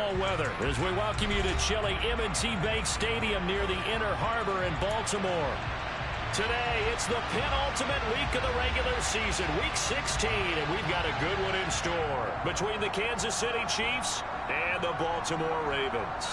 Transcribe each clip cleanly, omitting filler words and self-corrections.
fall weather as we welcome you to chilly M&T Bank Stadium near the Inner Harbor in Baltimore. Today, it's the penultimate week of the regular season, week 16, and we've got a good one in store between the Kansas City Chiefs and the Baltimore Ravens.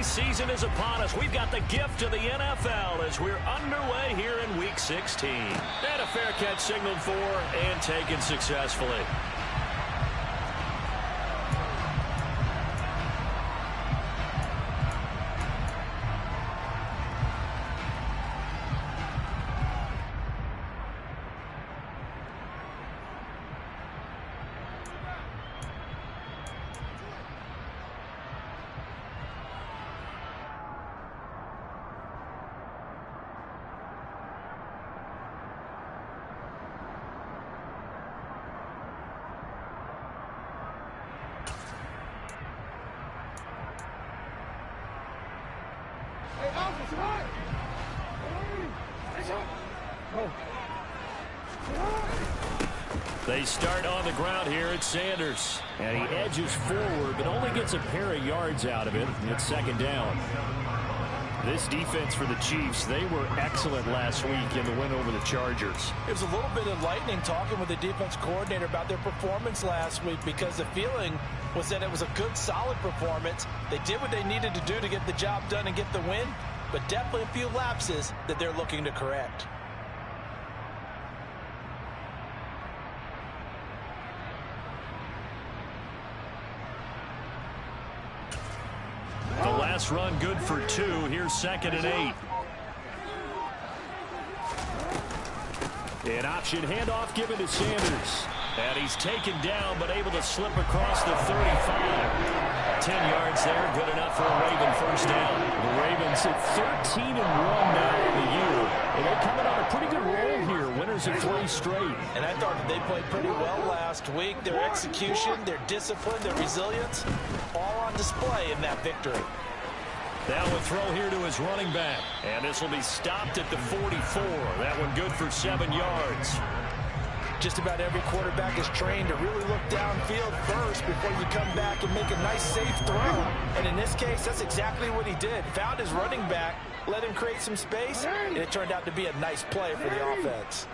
Season is upon us. We've got the gift of the NFL as we're underway here in week 16. And a fair catch signaled for and taken successfully. They start on the ground here at Sanders. And he edges forward, but only gets a pair of yards out of it. It's second down. This defense for the Chiefs, they were excellent last week in the win over the Chargers. It was a little bit enlightening talking with the defense coordinator about their performance last week because the feeling was that it was a good, solid performance. They did what they needed to do to get the job done and get the win, but definitely a few lapses that they're looking to correct. The last run good for 2. Here's 2nd and 8. An option handoff given to Sanders. And he's taken down but able to slip across the 35. 10 yards there, good enough for a Raven first down. The Ravens at 13-1 now in the year. And they're coming on a pretty good roll here. Winners of 3 straight. And I thought that they played pretty well last week. Their execution, their discipline, their resilience, all on display in that victory. Now a throw here to his running back. And this will be stopped at the 44. That one good for 7 yards. Just about every quarterback is trained to really look downfield first before you come back and make a nice, safe throw. And in this case, that's exactly what he did. Found his running back, let him create some space, and it turned out to be a nice play for the offense.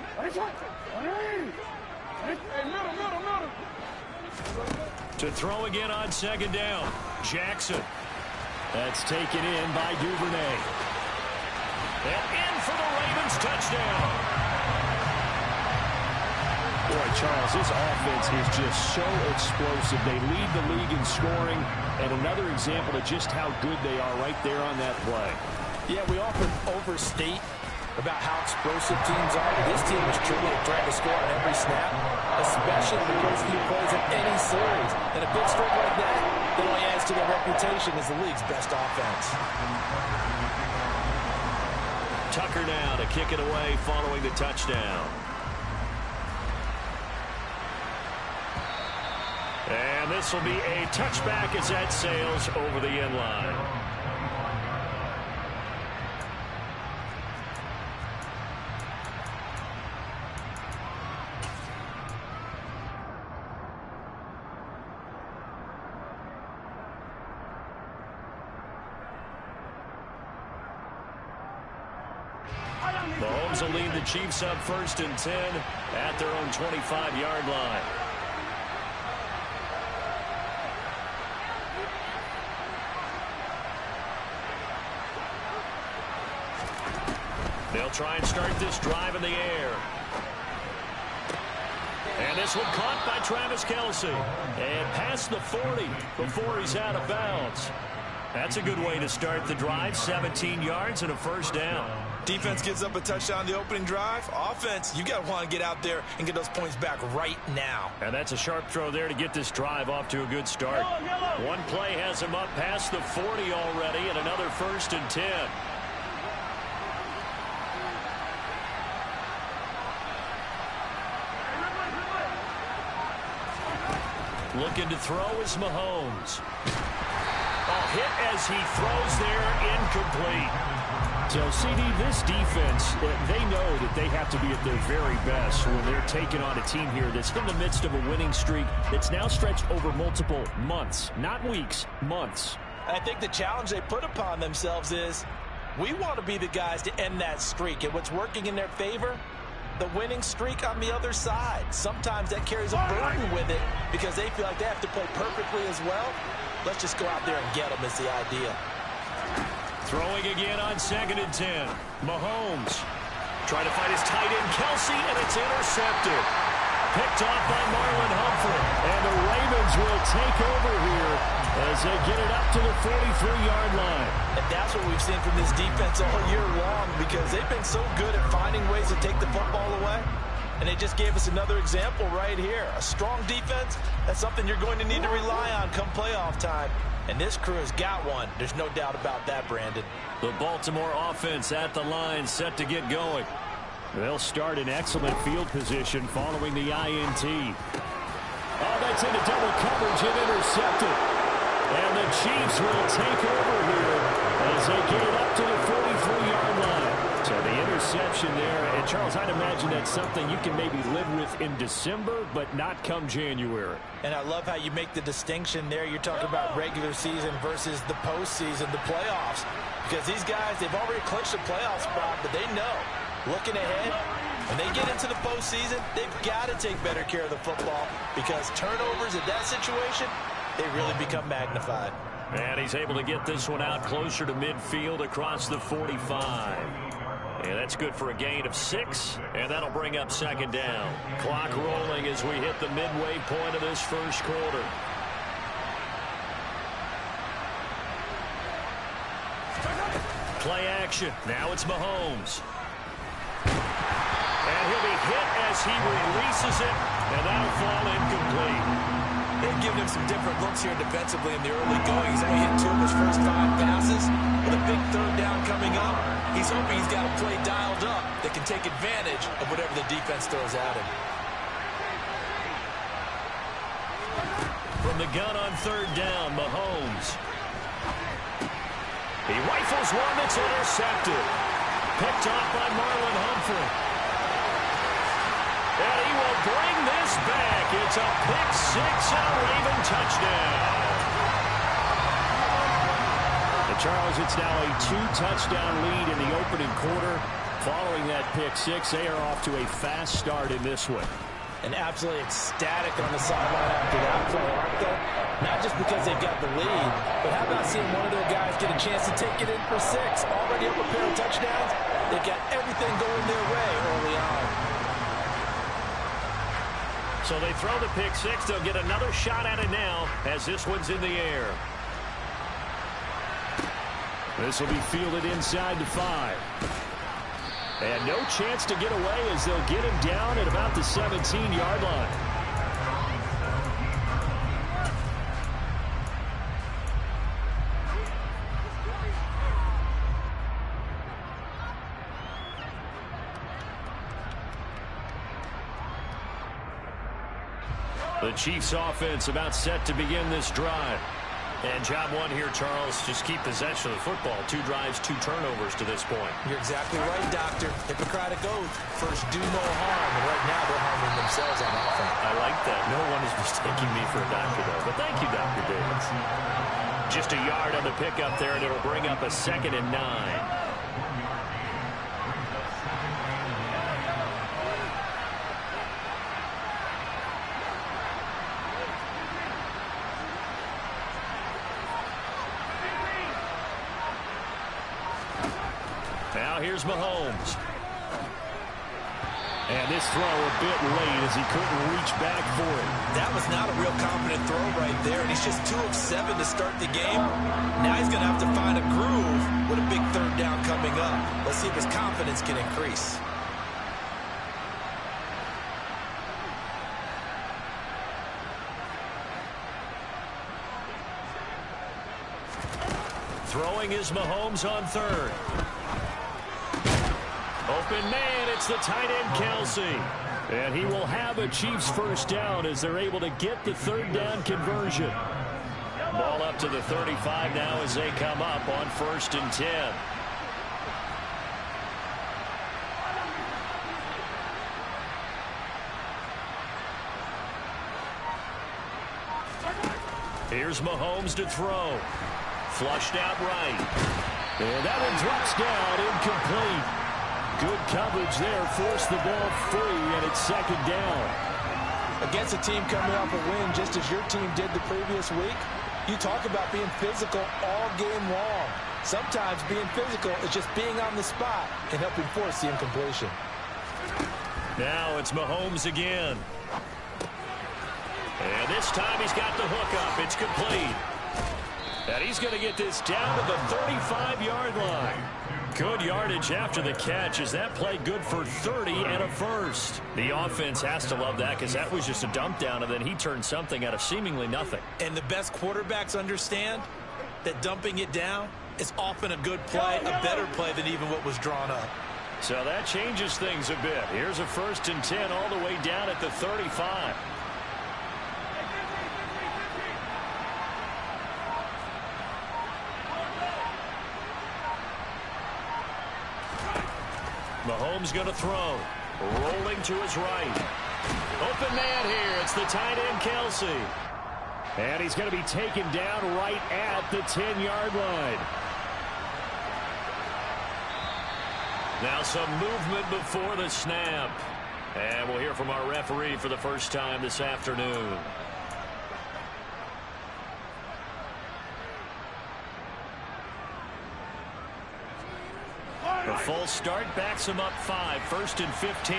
To throw again on 2nd down. Jackson. That's taken in by Duvernay. And in for the Ravens touchdown. Boy, Charles, this offense is just so explosive. They lead the league in scoring, and another example of just how good they are right there on that play. Yeah, we often overstate about how explosive teams are, but this team is truly a threat to score on every snap, especially the first few plays of any series. And a big streak like that only adds to their reputation as the league's best offense. Tucker now to kick it away following the touchdown. And this will be a touchback as that sails over the end line. Mahomes will lead the Chiefs up 1st and 10 at their own 25-yard line. They'll try and start this drive in the air. And this one caught by Travis Kelce. And past the 40 before he's out of bounds. That's a good way to start the drive. 17 yards and a first down. Defense gives up a touchdown the opening drive. Offense, you got to want to get out there and get those points back right now. And that's a sharp throw there to get this drive off to a good start. One play has him up past the 40 already, and another 1st and 10. Looking to throw is Mahomes. Hit as he throws there, incomplete. So, CD, this defense, they know that they have to be at their very best when they're taking on a team here that's in the midst of a winning streak that's now stretched over multiple months, not weeks, months. I think the challenge they put upon themselves is we want to be the guys to end that streak. And what's working in their favor? The winning streak on the other side. Sometimes that carries a burden with it because they feel like they have to play perfectly as well. Let's just go out there and get them is the idea. Throwing again on 2nd and 10. Mahomes trying to find his tight end, Kelsey, and it's intercepted. Picked off by Marlon Humphrey. And the Ravens will take over here as they get it up to the 43-yard line. And that's what we've seen from this defense all year long because they've been so good at finding ways to take the football away. And they just gave us another example right here. A strong defense, that's something you're going to need to rely on come playoff time. And this crew has got one. There's no doubt about that, Brandon. The Baltimore offense at the line, set to get going. They'll start in excellent field position following the INT. Oh, that's into double coverage and intercepted. And the Chiefs will take over here as they get it up to the 43-yard line. So the interception there. And, Charles, I'd imagine that's something you can maybe live with in December, but not come January. And I love how you make the distinction there. You're talking about regular season versus the postseason, the playoffs. Because these guys, they've already clinched a playoff spot, but they know, looking ahead, when they get into the postseason, they've got to take better care of the football because turnovers in that situation, they really become magnified. And he's able to get this one out closer to midfield across the 45. And that's good for a gain of 6, and that'll bring up 2nd down. Clock rolling as we hit the midway point of this first quarter. Play action. Now it's Mahomes. And he'll be hit as he releases it, and that'll fall incomplete. They've given him some different looks here defensively in the early going. He's only hit 2 of his first 5 passes. With a big 3rd down coming up, he's hoping he's got a play dialed up that can take advantage of whatever the defense throws at him. From the gun on 3rd down, Mahomes. He rifles one that's intercepted. Picked off by Marlon Humphrey. And he will bring this back. It's a pick-6 and a Raven touchdown. And Charles, it's now a 2-touchdown lead in the opening quarter. Following that pick-6, they are off to a fast start in this one. And absolutely ecstatic on the sideline after that play, aren't they? Not just because they've got the lead, but how about seeing one of their guys get a chance to take it in for 6? Already up a pair of touchdowns. They've got everything going their way early on. So they throw the pick-6. They'll get another shot at it now as this one's in the air. This will be fielded inside the 5. And no chance to get away as they'll get him down at about the 17-yard line. The Chiefs offense about set to begin this drive. And job one here, Charles, just keep possession of the football. 2 drives, 2 turnovers to this point. You're exactly right, Doctor. Hippocratic oath. First, do no harm. And right now, they're harming themselves on offense. I like that. No one is mistaking me for a doctor, though. But thank you, Dr. Davis. Just a yard on the pickup there, and it'll bring up a 2nd and 9. Now here's Mahomes. And this throw a bit late as he couldn't reach back for it. That was not a real confident throw right there, and he's just 2 of 7 to start the game. Now he's going to have to find a groove with a big 3rd down coming up. Let's see if his confidence can increase. Throwing is Mahomes on 3rd. Open man, it's the tight end, Kelsey. And he will have a Chiefs first down as they're able to get the third down conversion. Ball up to the 35 now as they come up on 1st and 10. Here's Mahomes to throw. Flushed out right. And that one drops down, incomplete. Good coverage there, forced the ball free, and it's 2nd down. Against a team coming off a win just as your team did the previous week, you talk about being physical all game long. Sometimes being physical is just being on the spot and helping force the incompletion. Now it's Mahomes again. And this time he's got the hook up. It's complete. And he's going to get this down to the 35-yard line. Good yardage after the catch as that play good for 30 and a first. The offense has to love that because that was just a dump down, and then he turned something out of seemingly nothing. And the best quarterbacks understand that dumping it down is often a good play, a better play than even what was drawn up. So that changes things a bit. Here's a 1st and 10 all the way down at the 35. Mahomes going to throw. Rolling to his right. Open man here. It's the tight end, Kelsey. And he's going to be taken down right at the 10-yard line. Now some movement before the snap. And we'll hear from our referee for the first time this afternoon. A full start backs him up 5, 1st and 15.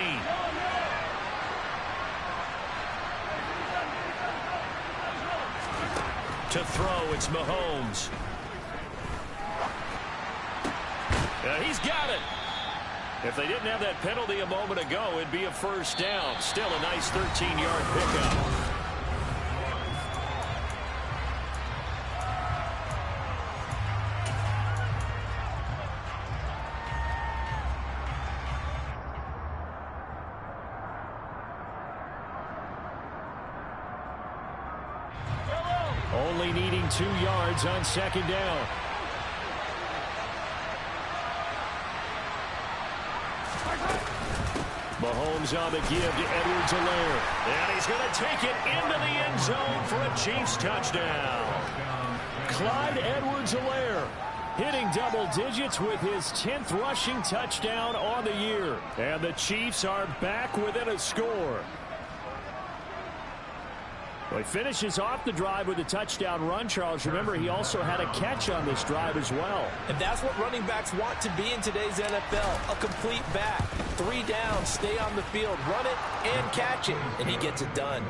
To throw, it's Mahomes. He's got it. If they didn't have that penalty a moment ago, it'd be a first down. Still a nice 13-yard pickup. Only needing 2 yards on 2nd down. Mahomes on the give to Edwards-Helaire. And he's going to take it into the end zone for a Chiefs touchdown. Clyde Edwards-Helaire hitting double digits with his 10th rushing touchdown on the year. And the Chiefs are back within a score. Well, he finishes off the drive with a touchdown run, Charles. Remember, he also had a catch on this drive as well. And that's what running backs want to be in today's NFL, a complete back. 3 downs, stay on the field, run it, and catch it, and he gets it done.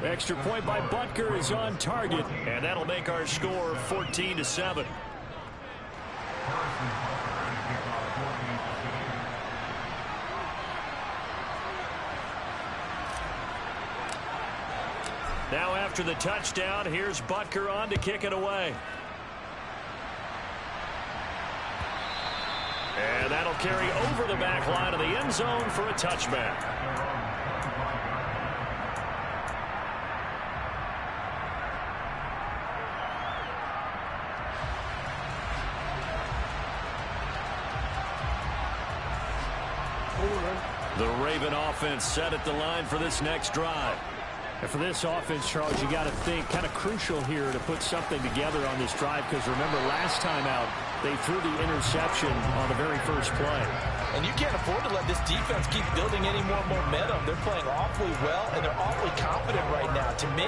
Extra point by Butker is on target, and that'll make our score 14-7. Now after the touchdown, here's Butker on to kick it away. And that'll carry over the back line of the end zone for a touchback. The Raven offense set at the line for this next drive. And for this offense, Charles, you got to think kind of crucial here to put something together on this drive, because remember last time out they threw the interception on the very first play. And you can't afford to let this defense keep building any more momentum. They're playing awfully well, and they're awfully confident right now. To me,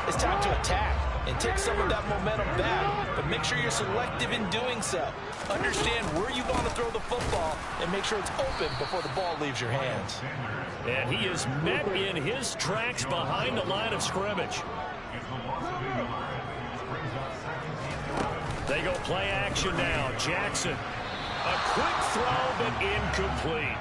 it's time to attack and take some of that momentum back. But make sure you're selective in doing so. Understand where you want to throw the football and make sure it's open before the ball leaves your hands. And he is met in his tracks behind the line of scrimmage. They go play action now. Jackson. A quick throw, but incomplete.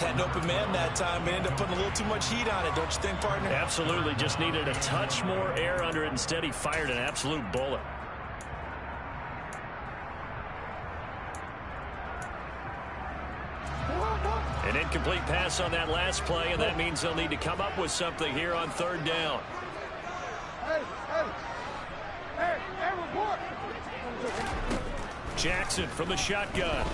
Had an open man that time, but ended up putting a little too much heat on it, don't you think, partner? Absolutely. Just needed a touch more air under it. Instead, he fired an absolute bullet. An incomplete pass on that last play, and that means they'll need to come up with something here on third down. Jackson from the shotgun.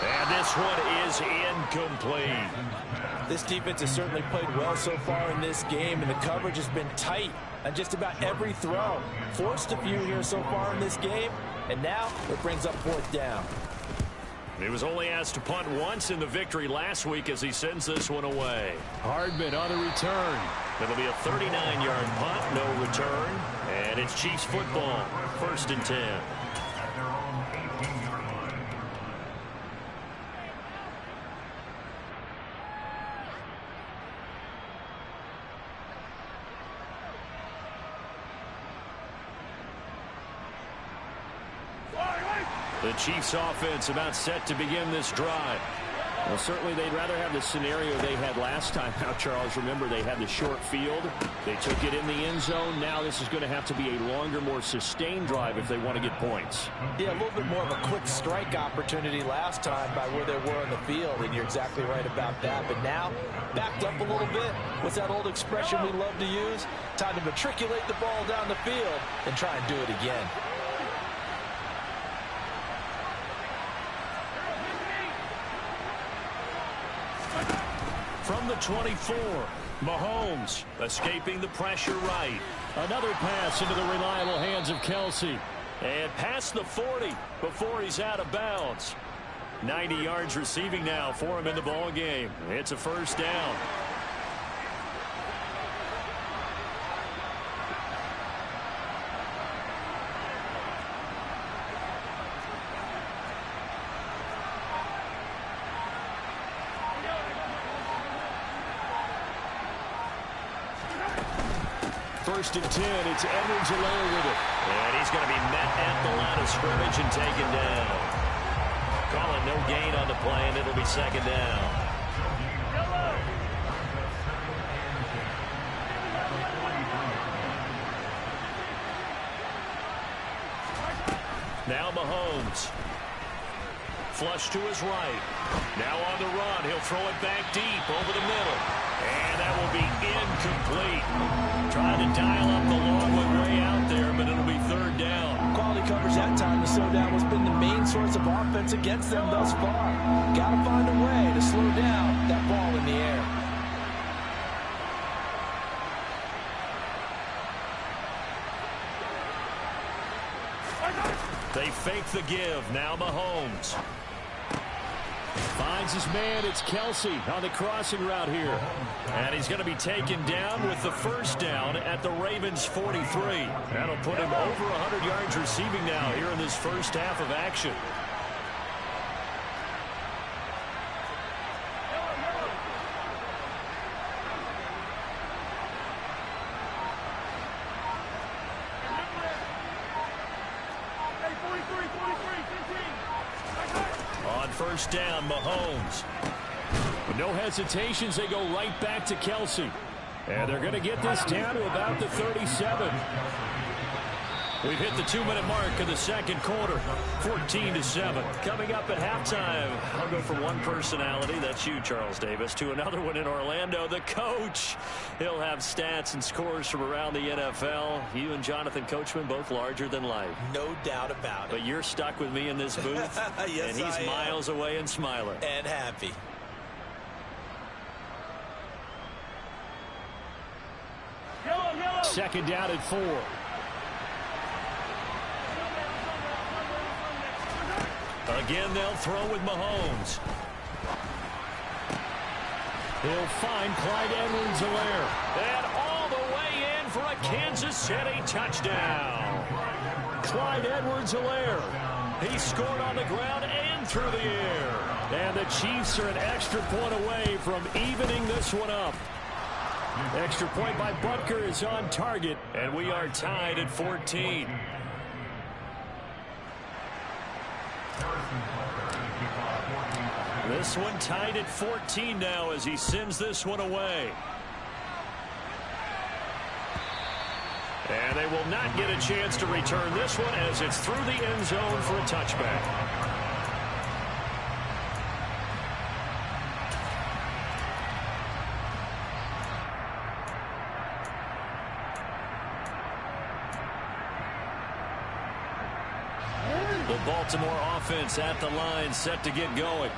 And this one is incomplete. This defense has certainly played well so far in this game, and the coverage has been tight on just about every throw. Forced a few here so far in this game, and now it brings up fourth down. He was only asked to punt once in the victory last week as he sends this one away. Hardman on the return. It'll be a 39-yard punt, no return, and it's Chiefs football, 1st and 10. The Chiefs offense about set to begin this drive. Well, certainly they'd rather have the scenario they had last time out, Charles. Remember, they had the short field. They took it in the end zone. Now this is going to have to be a longer, more sustained drive if they want to get points. Yeah, a little bit more of a quick strike opportunity last time by where they were in the field, and you're exactly right about that. But now, backed up a little bit. What's that old expression we love to use? Time to matriculate the ball down the field and try and do it again. From the 24, Mahomes escaping the pressure right. Another pass into the reliable hands of Kelsey. And past the 40 before he's out of bounds. 90 yards receiving now for him in the ball game. It's a first down. First and 10, it's Edwards-Helaire with it. And he's going to be met at the line of scrimmage and taken down. Calling no gain on the play, and it'll be second down. Now Mahomes. Flush to his right. Now on the run. He'll throw it back deep over the middle. And that will be incomplete. Trying to dial up the long one way out there, but it'll be third down. Quality coverage that time to slow down has been the main source of offense against them thus far. Got to find a way to slow down that ball in the air. They fake the give. Now Mahomes. Finds his man. It's Kelsey on the crossing route here. And he's going to be taken down with the first down at the Ravens' 43. That'll put him over 100 yards receiving now here in this first half of action. On first down, Mahomes. With no hesitations, they go right back to Kelsey. And they're going to get this down to about the 37. We've hit the 2-minute mark of the second quarter, 14-7. Coming up at halftime, I'll go from one personality, that's you, Charles Davis, to another one in Orlando, the coach. He'll have stats and scores from around the NFL. You and Jonathan Coachman, both larger than life. No doubt about it. But you're stuck with me in this booth, yes, and he's miles away and smiling. And happy. Second down at 4. Again, they'll throw with Mahomes. He'll find Clyde Edwards-Helaire. And all the way in for a Kansas City touchdown. Clyde Edwards-Helaire. He scored on the ground and through the air. And the Chiefs are an extra point away from evening this one up. Extra point by Butker is on target. And we are tied at 14. This one tied at 14 now as he sends this one away. And they will not get a chance to return this one as it's through the end zone for a touchback. The Baltimore offense at the line, set to get going.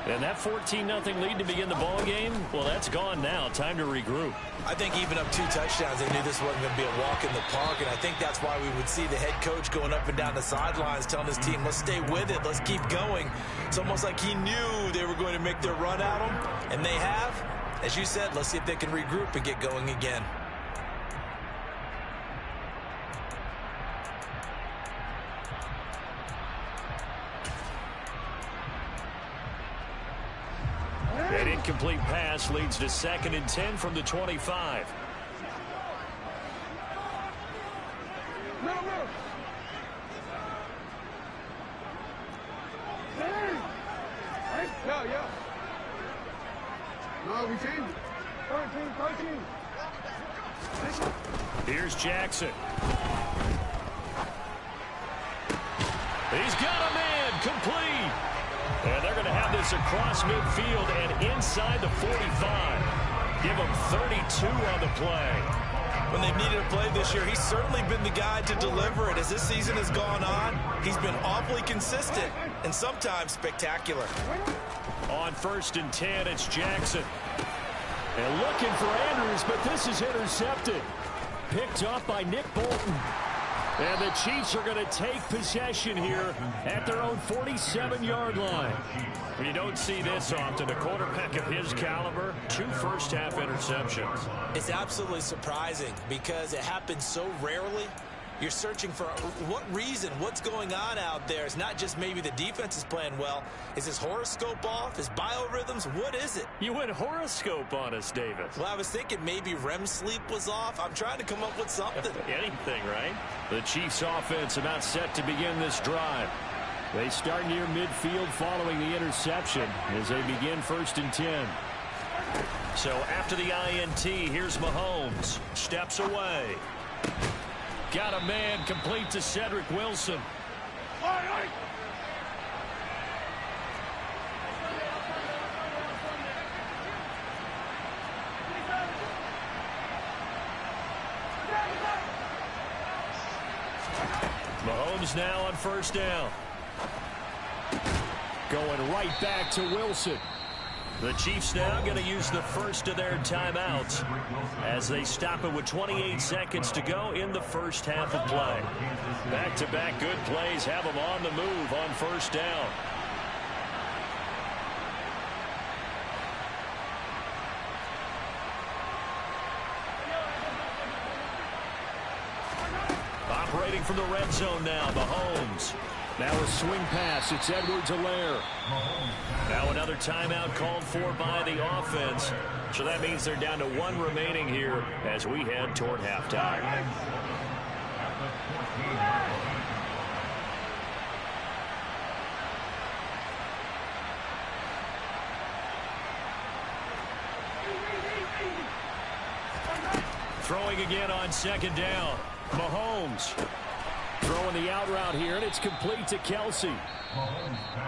And that 14-0 lead to begin the ball game, well, that's gone now. Time to regroup. I think even up 2 touchdowns, they knew this wasn't going to be a walk in the park, and I think that's why we would see the head coach going up and down the sidelines telling his team, let's stay with it, let's keep going. It's almost like he knew they were going to make their run at him, and they have. As you said, let's see if they can regroup and get going again. An incomplete pass leads to 2nd and 10 from the 25. No, we changed. 13. Here's Jackson. He's got a man, complete. And they're going to have this across midfield and inside the 45. Give him 32 on the play. When they've needed a play this year, he's certainly been the guy to deliver it. As this season has gone on, he's been awfully consistent and sometimes spectacular. On 1st and 10, it's Jackson. And looking for Andrews, but this is intercepted. Picked up by Nick Bolton. And the Chiefs are going to take possession here at their own 47-yard line. You don't see this often. A quarterback of his caliber, 2 first-half interceptions. It's absolutely surprising because it happens so rarely. You're searching for what reason, what's going on out there. It's not just maybe the defense is playing well. Is his horoscope off? His biorhythms? What is it? You went horoscope on us, Davis. Well, I was thinking maybe REM sleep was off. I'm trying to come up with something. Anything, right? The Chiefs offense about set to begin this drive. They start near midfield following the interception as they begin 1st and 10. So after the INT, here's Mahomes. Steps away. Got a man, complete to Cedric Wilson. Mahomes now on 1st down. Going right back to Wilson. The Chiefs now going to use the first of their timeouts as they stop it with 28 seconds to go in the first half of play. Back-to-back good plays have them on the move on 1st down. Operating from the red zone now, Mahomes. Now a swing pass. It's Edwards-Helaire. Now another timeout called for by the offense. So that means they're down to 1 remaining here as we head toward halftime. Throwing again on 2nd down. Mahomes. Throwing the out route here, and it's complete to Kelsey.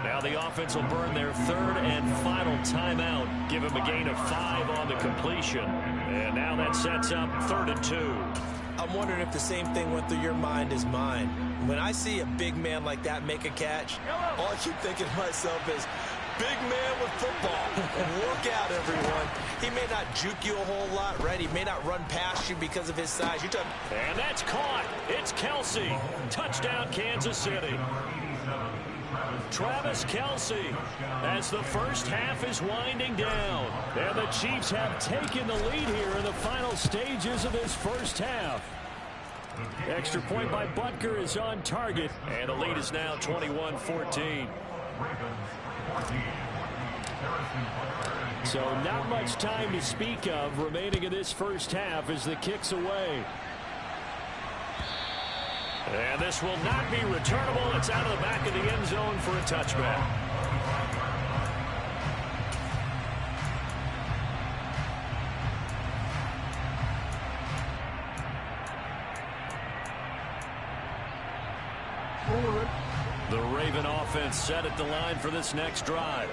Now the offense will burn their 3rd and final timeout. Give him a gain of 5 on the completion. And now that sets up 3rd and 2. I'm wondering if the same thing went through your mind as mine. When I see a big man like that make a catch, all I keep thinking to myself is, big man with football. Work out, everyone. He may not juke you a whole lot, right? He may not run past you because of his size. And that's caught. It's Kelsey. Touchdown, Kansas City. Travis Kelsey as the first half is winding down. And the Chiefs have taken the lead here in the final stages of this first half. Extra point by Butker is on target. And the lead is now 21-14. So not much time to speak of remaining in this first half as the kick's away. And this will not be returnable. It's out of the back of the end zone for a touchback. Forward. The Raven offense set at the line for this next drive.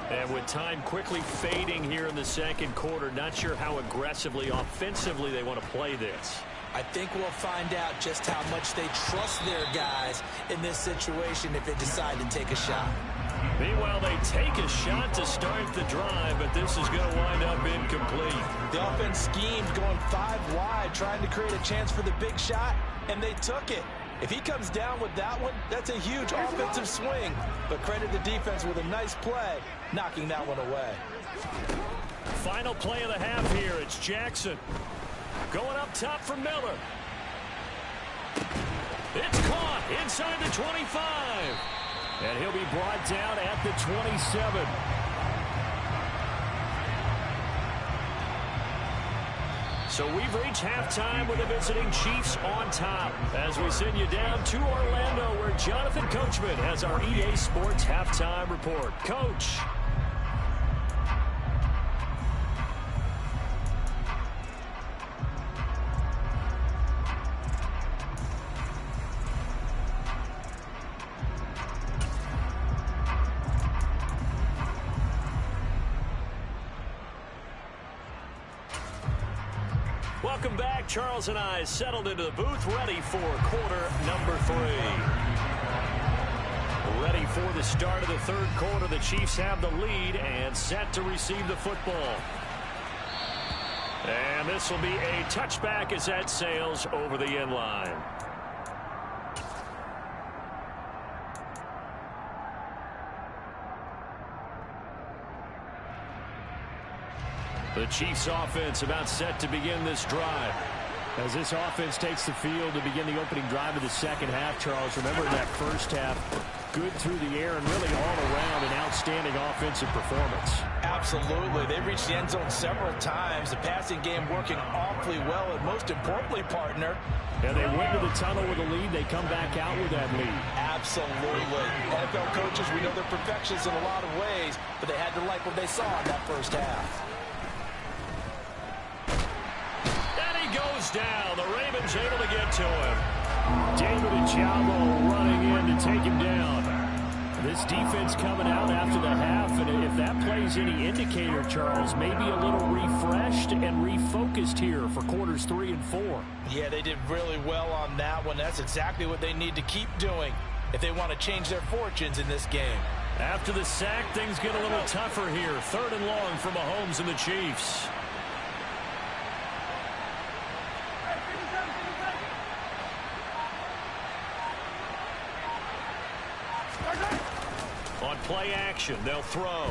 And with time quickly fading here in the second quarter, not sure how aggressively, offensively they want to play this. I think we'll find out just how much they trust their guys in this situation if they decide to take a shot. Meanwhile, they take a shot to start the drive, but this is going to wind up incomplete. The offense schemed going 5 wide, trying to create a chance for the big shot, and they took it. If he comes down with that one, that's a huge offensive swing. But credit the defense with a nice play, knocking that one away. Final play of the half here. It's Jackson. Going up top for Miller. It's caught inside the 25. And he'll be brought down at the 27. So we've reached halftime with the visiting Chiefs on top. As we send you down to Orlando, where Jonathan Coachman has our EA Sports halftime report. Coach. Welcome back. Charles and I settled into the booth, ready for quarter number 3. Ready for the start of the third quarter. The Chiefs have the lead and set to receive the football. And this will be a touchback as that sails over the end line. The Chiefs offense about set to begin this drive. As this offense takes the field to begin the opening drive of the second half, Charles, remember in that first half, good through the air and really all around an outstanding offensive performance. Absolutely. They reached the end zone several times. The passing game working awfully well, and most importantly, partner. And they went to the tunnel with a lead. They come back out with that lead. Absolutely. NFL coaches, we know they're perfectionists in a lot of ways, but they had to like what they saw in that first half. Goes down. The Ravens able to get to him. David Ojabo running in to take him down. This defense coming out after the half, and if that plays any indicator, Charles, maybe a little refreshed and refocused here for quarters 3 and 4. Yeah, they did really well on that one. That's exactly what they need to keep doing if they want to change their fortunes in this game. After the sack, things get a little tougher here. 3rd and long for Mahomes and the Chiefs. On play action, they'll throw.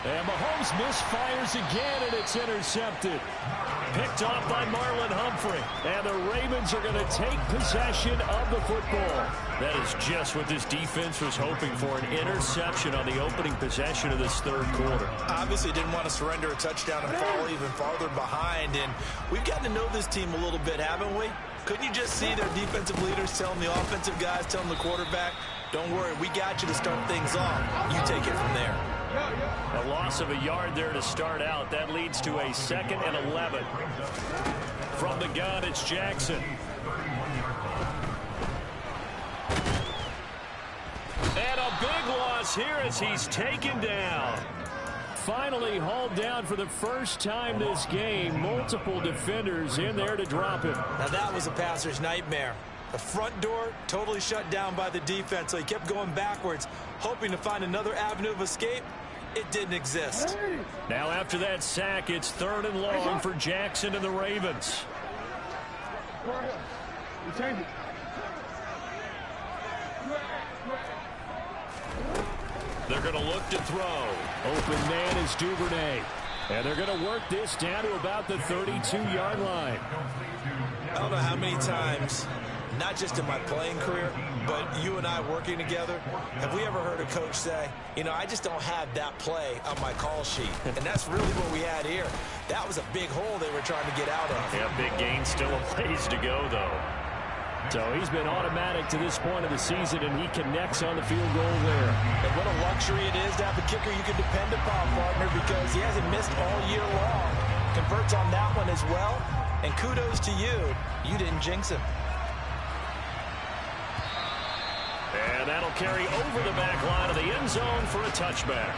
And Mahomes misfires again, and it's intercepted. Picked off by Marlon Humphrey. And the Ravens are going to take possession of the football. That is just what this defense was hoping for, an interception on the opening possession of this third quarter. Obviously didn't want to surrender a touchdown and fall even farther behind. And we've gotten to know this team a little bit, haven't we? Couldn't you just see their defensive leaders telling the offensive guys, telling the quarterback, don't worry, we got you to start things off. You take it from there. A loss of a yard there to start out. That leads to a 2nd and 11. From the gun, it's Jackson. And a big loss here as he's taken down. Finally hauled down for the first time this game. Multiple defenders in there to drop him. Now that was a passer's nightmare. The front door totally shut down by the defense, so he kept going backwards, hoping to find another avenue of escape. It didn't exist. Now after that sack, it's 3rd and long for Jackson and the Ravens. They're going to look to throw. Open man is Duvernay. And they're going to work this down to about the 32-yard line. I don't know how many times, not just in my playing career, but you and I working together, have we ever heard a coach say, you know, I just don't have that play on my call sheet. And that's really what we had here. That was a big hole they were trying to get out of. Yeah, big gain, still a ways to go, though. So he's been automatic to this point of the season, and he connects on the field goal there. And what a luxury it is to have a kicker you can depend upon, partner, because he hasn't missed all year long. Converts on that one as well, and kudos to you. You didn't jinx him. That'll carry over the back line of the end zone for a touchback.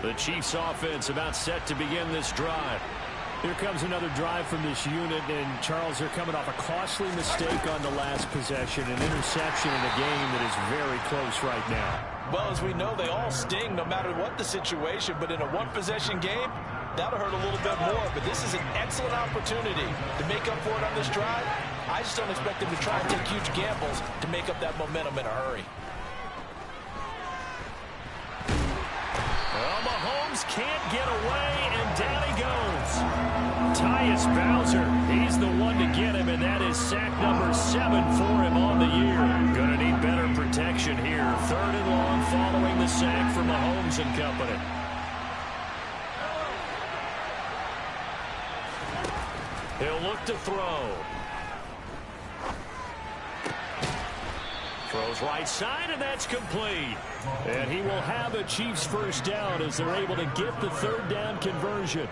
The Chiefs offense about set to begin this drive. Here comes another drive from this unit, and Charles, they're coming off a costly mistake on the last possession, an interception in a game that is very close right now. Well, as we know, they all sting no matter what the situation, but in a one-possession game, that'll hurt a little bit more. But this is an excellent opportunity to make up for it on this drive. I just don't expect them to try and take huge gambles to make up that momentum in a hurry. Well, Mahomes can't get away, and down he goes. Tyus Bowser, he's the one to get him, and that is sack number 7 for him on the year. Going to need better protection here. 3rd and long following the sack for Mahomes and company. He'll look to throw. Throws right side, and that's complete. And he will have a Chiefs first down as they're able to get the 3rd down conversion.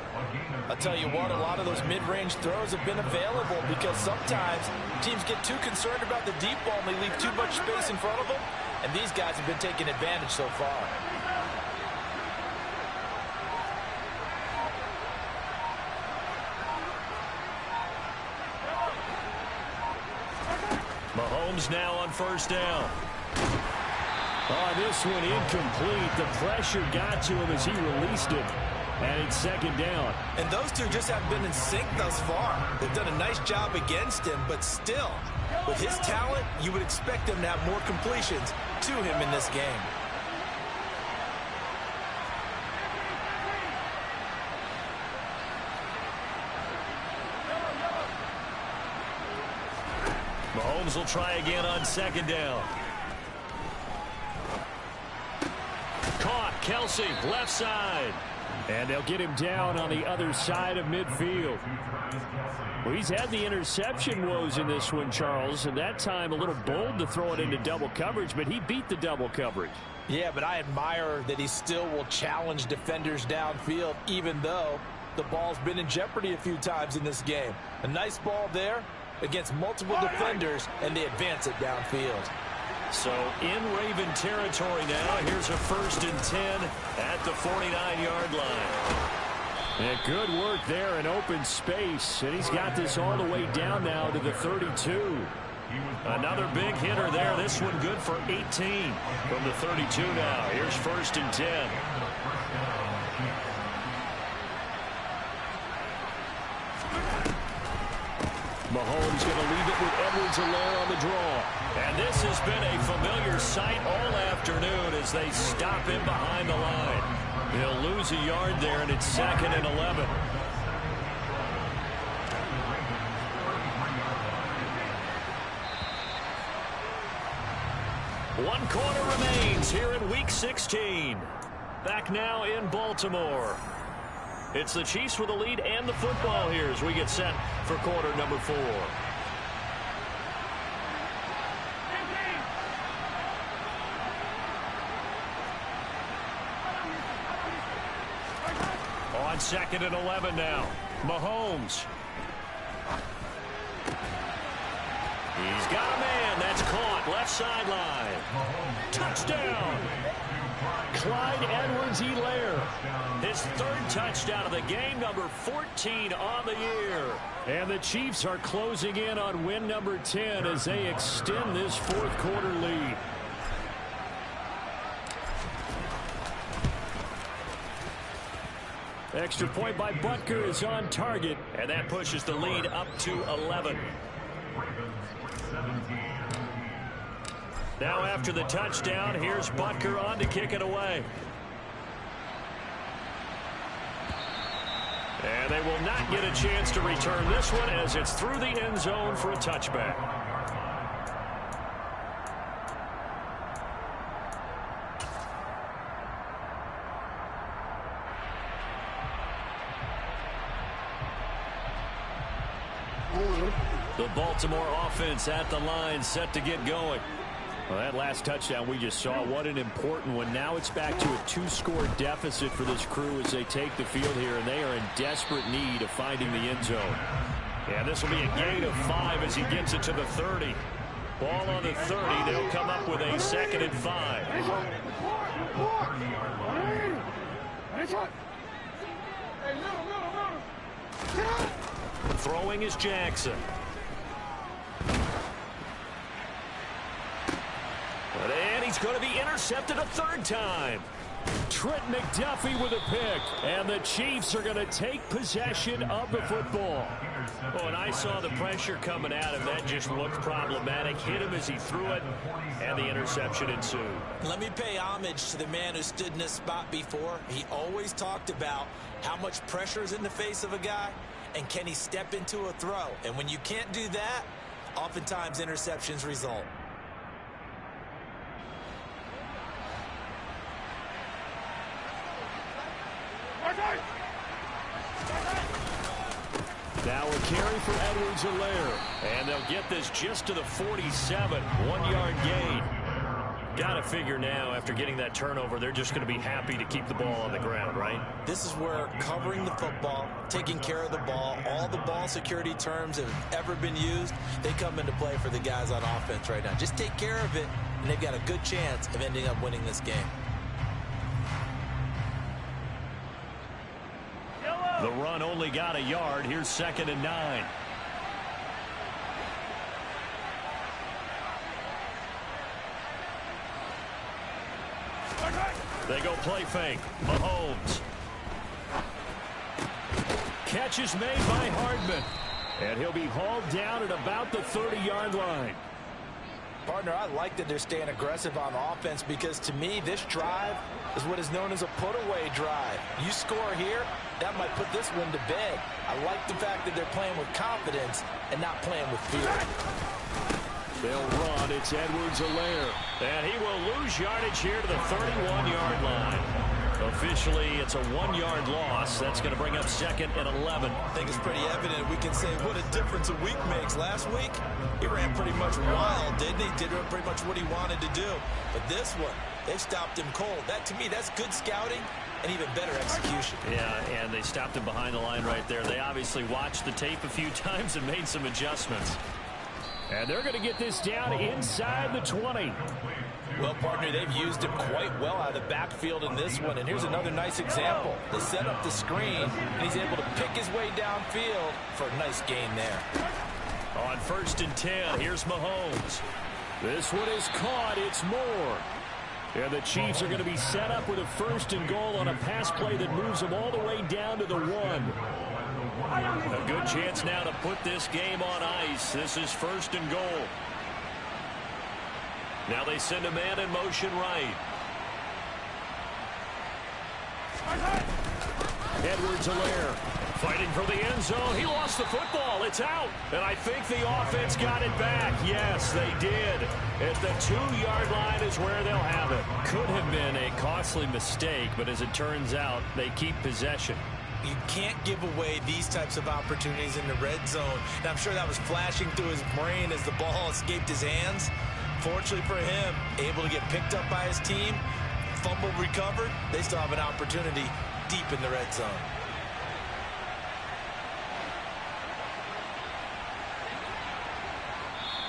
I'll tell you what, a lot of those mid-range throws have been available because sometimes teams get too concerned about the deep ball and they leave too much space in front of them. And these guys have been taking advantage so far. Mahomes now on 1st down. Oh, this one incomplete. The pressure got to him as he released it. And it's 2nd down. And those two just haven't been in sync thus far. They've done a nice job against him, but still, with his talent, you would expect him to have more completions to him in this game. Mahomes will try again on 2nd down. Caught. Kelsey, left side. And they'll get him down on the other side of midfield. Well, he's had the interception woes in this one, Charles, and that time a little bold to throw it into double coverage, but he beat the double coverage. Yeah, but I admire that he still will challenge defenders downfield, even though the ball's been in jeopardy a few times in this game. A nice ball there against multiple defenders, and they advance it downfield. So in Raven territory now. Here's a 1st and 10 at the 49-yard line. Yeah, good work there in open space, and he's got this all the way down now to the 32. Another big hitter there. This one good for 18 from the 32 now. Here's 1st and 10. Mahomes going to leave it with Edwards-Helaire on the draw. And this has been a familiar sight all afternoon as they stop him behind the line. He'll lose a yard there, and it's 2nd and 11. One quarter remains here in Week 16. Back now in Baltimore. It's the Chiefs with the lead and the football here as we get set for quarter number 4. On 2nd and 11 now. Mahomes. He's got a man. That's caught. Left sideline. Touchdown. Clyde Edwards-Helaire. His 3rd touchdown of the game, number 14 on the year. And the Chiefs are closing in on win number 10 as they extend this 4th quarter lead. Extra point by Butker is on target. And that pushes the lead up to 11. Now after the touchdown, here's Butker on to kick it away. And they will not get a chance to return this one as it's through the end zone for a touchback. The Baltimore offense at the line, set to get going. Well, that last touchdown we just saw, what an important one. Now it's back to a 2-score deficit for this crew as they take the field here, and they are in desperate need of finding the end zone. Yeah, this will be a gain of 5 as he gets it to the 30. Ball on the 30. They'll come up with a 2nd and 5. Throwing is Jackson. And he's going to be intercepted a 3rd time. Trent McDuffie with a pick. And the Chiefs are going to take possession of the football. Oh, and I saw the pressure coming at him. That just looked problematic. Hit him as he threw it, and the interception ensued. Let me pay homage to the man who stood in this spot before. He always talked about how much pressure is in the face of a guy, and can he step into a throw. And when you can't do that, oftentimes interceptions result. Now a carry for Edwards-Helaire. And they'll get this just to the 47. 1-yard gain. Got to figure now, after getting that turnover, they're just going to be happy to keep the ball on the ground, right? This is where covering the football, taking care of the ball, all the ball security terms that have ever been used, they come into play for the guys on offense right now. Just take care of it, and they've got a good chance of ending up winning this game. The run only got a yard. Here's 2nd and 9. They go play fake. Mahomes. Catch is made by Hardman. And he'll be hauled down at about the 30-yard line. Partner, I like that they're staying aggressive on offense because, to me, this drive is what is known as a put-away drive. You score here, that might put this one to bed. I like the fact that they're playing with confidence and not playing with fear. They'll run. It's Edwards-Helaire. And he will lose yardage here to the 31-yard line. Officially, it's a 1-yard loss. That's going to bring up 2nd and 11. I think it's pretty evident. We can say what a difference a week makes. Last week, he ran pretty much wild, didn't he? Did pretty much what he wanted to do. But this one, they stopped him cold. That, to me, that's good scouting and even better execution. Yeah, and they stopped him behind the line right there. They obviously watched the tape a few times and made some adjustments. And they're going to get this down inside the 20. Well, partner, they've used him quite well out of the backfield in this one. And here's another nice example. They set up the screen, and he's able to pick his way downfield for a nice gain there. On 1st and 10, here's Mahomes. This one is caught. It's Moore. And the Chiefs are going to be set up with a 1st and goal on a pass play that moves them all the way down to the 1. A good chance now to put this game on ice. This is 1st and goal. Now they send a man in motion right. Edwards-Helaire fighting for the end zone. He lost the football. It's out. And I think the offense got it back. Yes, they did. At the 2-yard line is where they'll have it. Could have been a costly mistake, but as it turns out, they keep possession. You can't give away these types of opportunities in the red zone. And I'm sure that was flashing through his brain as the ball escaped his hands. Fortunately for him, able to get picked up by his team, fumble recovered. They still have an opportunity deep in the red zone.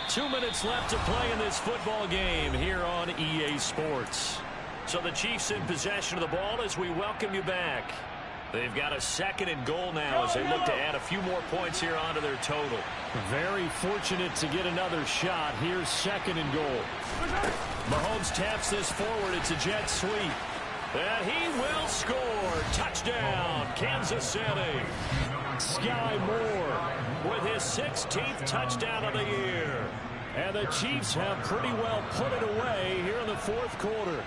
Two minutes left to play in this football game here on EA Sports. So the Chiefs in possession of the ball as we welcome you back. They've got a 2nd and goal now as they look to add a few more points here onto their total. Very fortunate to get another shot. Here's 2nd and goal. Mahomes taps this forward. It's a jet sweep. And he will score. Touchdown, Kansas City. Sky Moore with his 16th touchdown of the year. And the Chiefs have pretty well put it away here in the 4th quarter.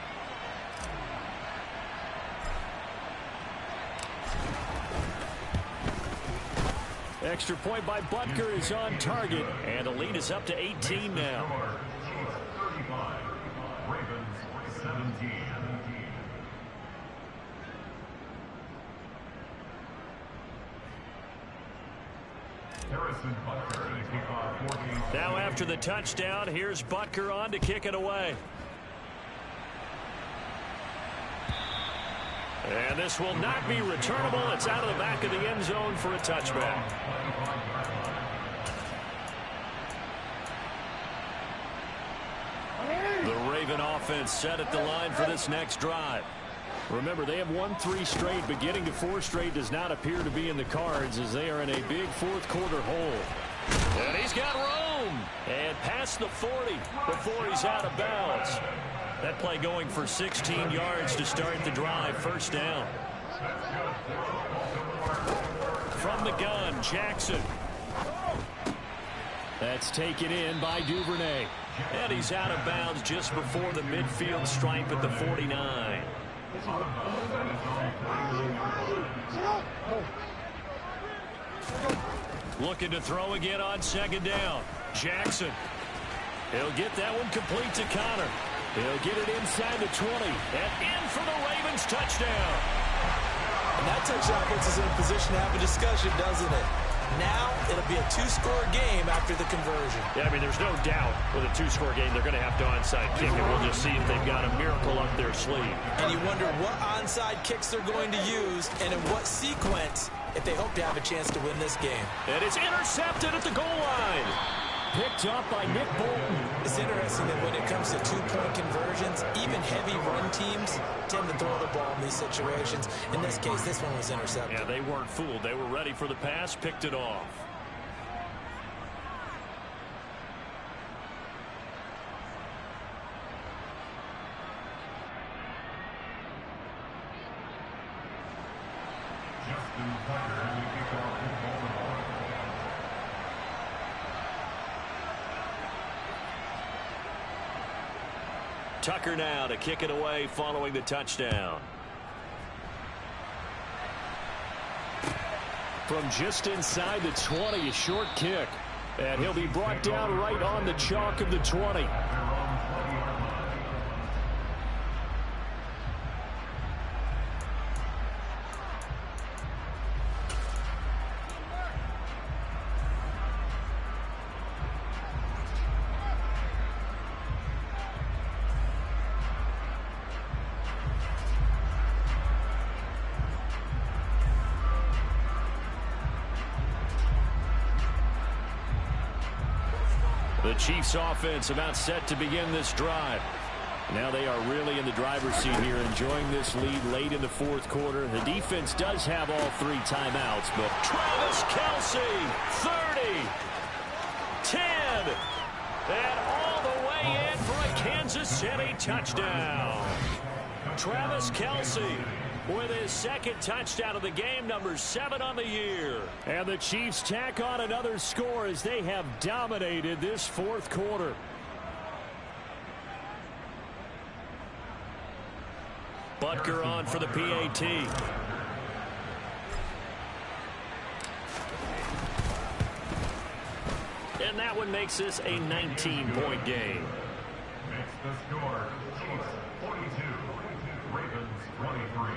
Extra point by Butker is on target, and the lead is up to 18 now. Ravens 17. Harrison Butker to kick off 14. Now after the touchdown, here's Butker on to kick it away. And this will not be returnable. It's out of the back of the end zone for a touchback. The Raven offense set at the line for this next drive. Remember, they have won 3 straight, but getting to 4 straight does not appear to be in the cards as they are in a big fourth quarter hole. And he's got room. And past the 40 before he's out of bounds. That play going for 16 yards to start the drive. First down. From the gun, Jackson. That's taken in by Duvernay. And he's out of bounds just before the midfield stripe at the 49. Looking to throw again on second down. Jackson. He'll get that one complete to Connor. He'll get it inside the 20. And in for the Ravens touchdown. And that touchdown puts us in a position to have a discussion, doesn't it? Now it'll be a 2-score game after the conversion. Yeah, I mean, there's no doubt with a 2-score game they're going to have to onside kick, and we'll just see if they've got a miracle up their sleeve. And you wonder what onside kicks they're going to use and in what sequence if they hope to have a chance to win this game. And it's intercepted at the goal line. Picked up by Nick Bolton. It's interesting that when it comes to 2-point conversions, even heavy run teams tend to throw the ball in these situations. In this case, this one was intercepted. Yeah, they weren't fooled. They were ready for the pass, picked it off. Justin Tucker to kick off for Baltimore. Tucker now to kick it away following the touchdown. From just inside the 20, a short kick. And he'll be brought down right on the chalk of the 20. The Chiefs offense about set to begin this drive. Now they are really in the driver's seat here, enjoying this lead late in the fourth quarter. The defense does have all 3 timeouts, but Travis Kelce, 30, 10, and all the way in for a Kansas City touchdown. Travis Kelce with his second touchdown of the game, number 7 on the year. And the Chiefs tack on another score as they have dominated this fourth quarter. Butker on for the PAT. And that one makes this a 19-point game. Makes the score Chiefs 42, Ravens 23.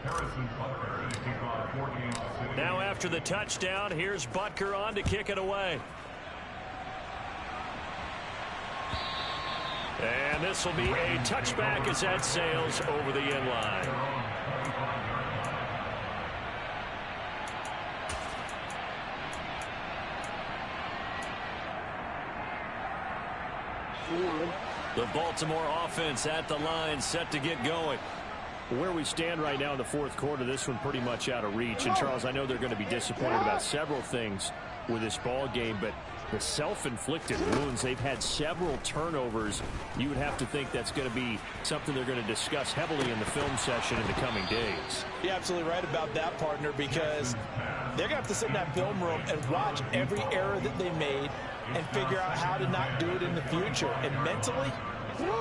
Harrison Butker to kick off 14. Now after the touchdown, here's Butker on to kick it away. And this will be a touchback as that sails over the end line. The Baltimore offense at the line, set to get going. Where we stand right now in the fourth quarter, this one pretty much out of reach. And, Charles, I know they're going to be disappointed about several things with this ball game, but the self-inflicted wounds, they've had several turnovers. You would have to think that's going to be something they're going to discuss heavily in the film session in the coming days. You're absolutely right about that, partner, because they're going to have to sit in that film room and watch every error that they made and figure out how to not do it in the future. And mentally,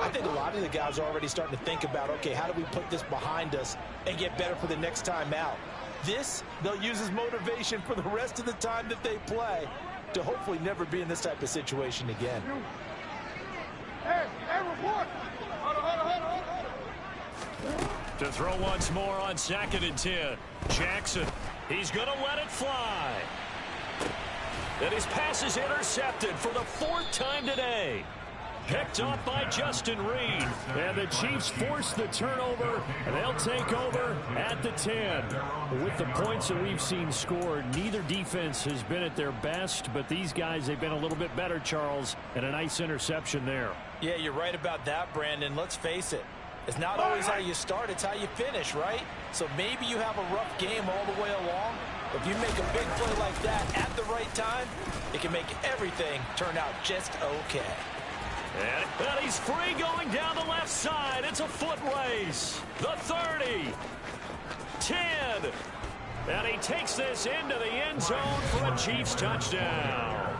I think a lot of the guys are already starting to think about, okay, how do we put this behind us and get better for the next time out? This, they'll use as motivation for the rest of the time that they play to hopefully never be in this type of situation again. Hey, report. To throw once more on 2nd and 10. Jackson, he's going to let it fly. And his pass is intercepted for the 4th time today. Picked off by Justin Reed. And the Chiefs force the turnover, and they'll take over at the 10. With the points that we've seen scored, neither defense has been at their best, but these guys, they've been a little bit better, Charles, and a nice interception there. Yeah, you're right about that, Brandon. Let's face it. It's not always how you start, it's how you finish, right? So maybe you have a rough game all the way along. If you make a big play like that at the right time, it can make everything turn out just okay. And he's free going down the left side. It's a foot race. The 30. 10. And he takes this into the end zone for a Chiefs touchdown.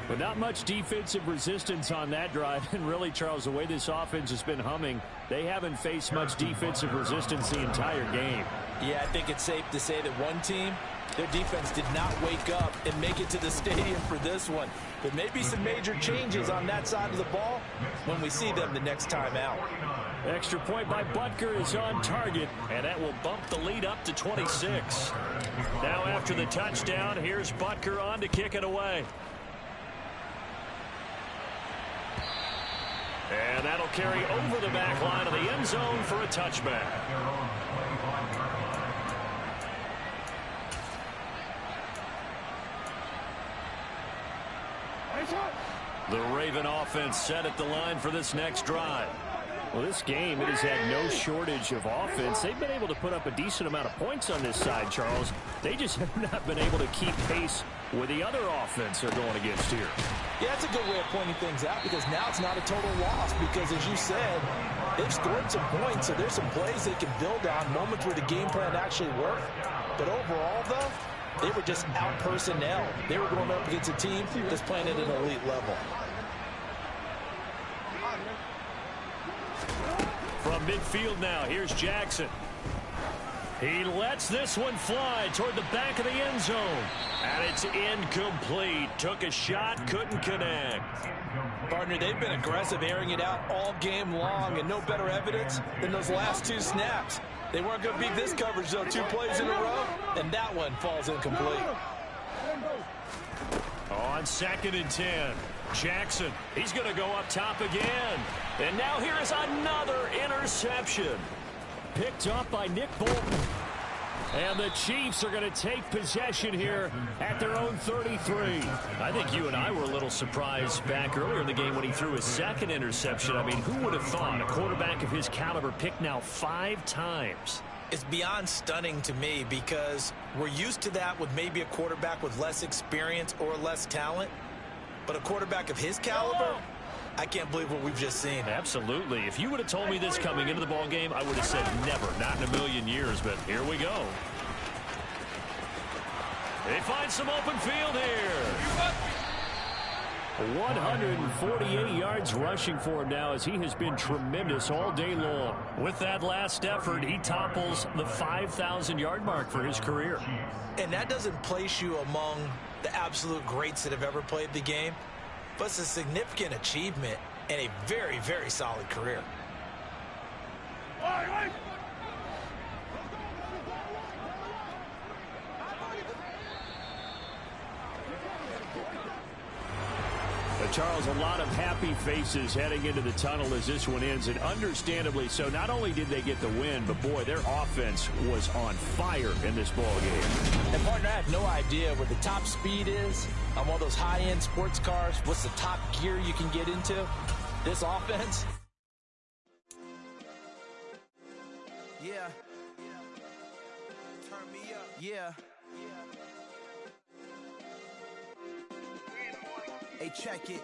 But not much defensive resistance on that drive. And really, Charles, the way this offense has been humming, they haven't faced much defensive resistance the entire game. Yeah, I think it's safe to say that one team, their defense did not wake up and make it to the stadium for this one. There may be some major changes on that side of the ball when we see them the next time out. Extra point by Butker is on target, and that will bump the lead up to 26. Now after the touchdown, here's Butker on to kick it away. And that'll carry over the back line of the end zone for a touchback. The Raven offense set at the line for this next drive. Well, this game, it has had no shortage of offense. They've been able to put up a decent amount of points on this side, Charles. They just have not been able to keep pace with the other offense they're going against here. Yeah, that's a good way of pointing things out because now it's not a total loss because, as you said, they've scored some points, so there's some plays they can build on, moments where the game plan actually worked. But overall, though, they were just out personnel. They were going up against a team that's playing at an elite level. From midfield now, here's Jackson. He lets this one fly toward the back of the end zone. And it's incomplete. Took a shot, couldn't connect. Partner, they've been aggressive, airing it out all game long, and no better evidence than those last 2 snaps. They weren't going to beat this coverage, though. 2 plays in a row, and that one falls incomplete. On 2nd and 10, Jackson, he's going to go up top again. And now here is another interception. Picked up by Nick Bolton. And the Chiefs are going to take possession here at their own 33. I think you and I were a little surprised back earlier in the game when he threw his 2nd interception. I mean, who would have thought a quarterback of his caliber picked now 5 times? It's beyond stunning to me because we're used to that with maybe a quarterback with less experience or less talent. But a quarterback of his caliber, I can't believe what we've just seen. Absolutely. If you would have told me this coming into the ball game, I would have said never, not in a million years. But here we go. They find some open field here. 148 yards rushing for him now as he has been tremendous all day long. With that last effort, he topples the 5,000-yard mark for his career. And that doesn't place you among the absolute greats that have ever played the game, but it's a significant achievement and a very, very solid career. Charles, a lot of happy faces heading into the tunnel as this one ends, and understandably so. Not only did they get the win, but boy, their offense was on fire in this ball game. And partner, I have no idea what the top speed is on one of those high-end sports cars. What's the top gear you can get into? This offense. Yeah. Turn me up. Yeah. Hey, check it.